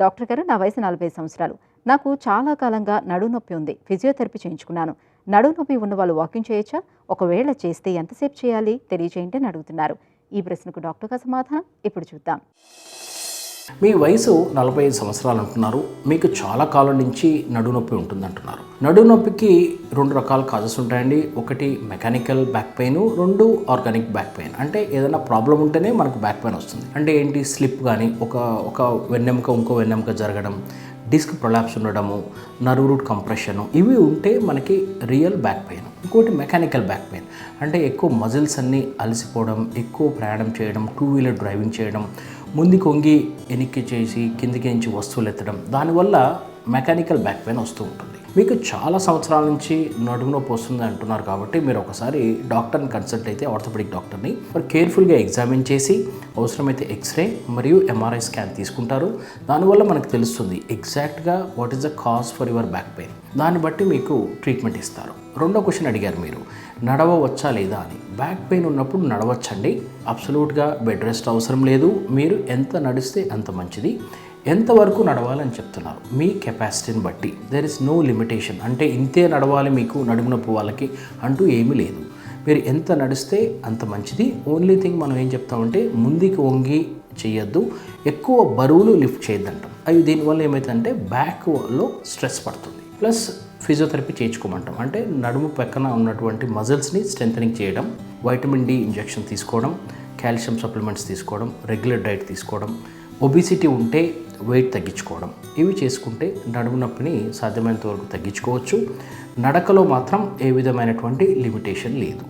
Doctor గారు, నా వయసు 40 సంవత్సరాలు. నాకు చాలా కాలంగా నడుము నొప్పి ఉంది. ఫిజియోథెరపీ చేయించుకున్నాను. నడుము నొప్పి ఉన్న వాళ్ళు వాకింగ్ చేయొచ్చా? ఒకవేళ చేస్తే ఎంతసేపు చేయాలి తెలియజేయండి అని అడుగుతున్నారు. ఈ ప్రశ్నకు డాక్టర్ గారి సమాధానం ఇప్పుడు చూద్దాం. మీ వయసు 45 సంవత్సరాలు అంటున్నారు. మీకు చాలా కాలం నుంచి నడునొప్పి ఉంటుందంటున్నారు. నడునొప్పికి 2 రకాల కాజెస్ ఉంటాయండి. ఒకటి mechanical back pain, 2 organic back pain. అంటే ఏదైనా ప్రాబ్లం ఉంటేనే మనకు బ్యాక్ పెయిన్ వస్తుంది. అంటే ఏంటి, స్లిప్ కానీ ఒక వెన్నెముక ఇంకో వెన్నెముక జరగడం, డిస్క్ ప్రొలాప్స్ ఉండడము, నర్వ్ రూట్ కంప్రెషన్, ఇవి ఉంటే మనకి రియల్ బ్యాక్ పెయిన్. ఇంకోటి మెకానికల్ బ్యాక్ పెయిన్, అంటే ఎక్కువ మజిల్స్ అన్నీ అలసిపోవడం, ఎక్కువ ప్రయాణం చేయడం, 2 వీలర్ డ్రైవింగ్ చేయడం, ముందుకు వంగి వెనక్కి చేసి కిందికి నుంచి వస్తువులు ఎత్తడం, దానివల్ల మెకానికల్ బ్యాక్ పెయిన్ వస్తూ ఉంటుంది. మీకు చాలా సంవత్సరాల నుంచి నడుము నొప్పి వస్తుంది అంటున్నారు కాబట్టి మీరు ఒకసారి డాక్టర్ని కన్సల్ట్ అయితే, ఆర్థోపెడిక్ డాక్టర్ని మరి కేర్ఫుల్గా ఎగ్జామిన్ చేసి అవసరమైతే ఎక్స్రే మరియు ఎంఆర్ఐ స్కాన్ తీసుకుంటారు. దానివల్ల మనకు తెలుస్తుంది ఎగ్జాక్ట్గా what is the cause for your back pain. దాన్ని బట్టి మీకు ట్రీట్మెంట్ ఇస్తారు. రెండో క్వశ్చన్ అడిగారు మీరు, నడవవచ్చా లేదా అని. బ్యాక్ పెయిన్ ఉన్నప్పుడు నడవచ్చండి. అబ్సల్యూట్గా బెడ్ రెస్ట్ అవసరం లేదు. మీరు ఎంత నడిస్తే అంత మంచిది. ఎంతవరకు నడవాలని చెప్తున్నారు, మీ కెపాసిటీని బట్టి. There is no limitation. అంటే ఇంతే నడవాలి మీకు నడుము నొప్పి వాళ్ళకి అంటూ ఏమీ లేదు. మీరు ఎంత నడిస్తే అంత మంచిది. ఓన్లీ థింగ్ మనం ఏం చెప్తామంటే ముందుకు వంగి చేయొద్దు, ఎక్కువ బరువులు లిఫ్ట్ చేయొద్దంటాం. అవి దీనివల్ల ఏమవుతుందంటే బ్యాక్లో స్ట్రెస్ పడుతుంది. ప్లస్ ఫిజియోథెరపీ చేయించుకోమంటాం. అంటే నడుము పక్కన ఉన్నటువంటి మజిల్స్ని స్ట్రెంథనింగ్ చేయడం, వైటమిన్ డి ఇంజెక్షన్ తీసుకోవడం, కాల్షియం సప్లిమెంట్స్ తీసుకోవడం, రెగ్యులర్ డైట్ తీసుకోవడం, ఒబిసిటీ ఉంటే వెయిట్ తగ్గించుకోవడం, ఇవి చేసుకుంటే నడుము నొప్పిని సాధ్యమైనంత వరకు తగ్గించుకోవచ్చు. నడకలో మాత్రం ఏ విధమైనటువంటి లిమిటేషన్ లేదు.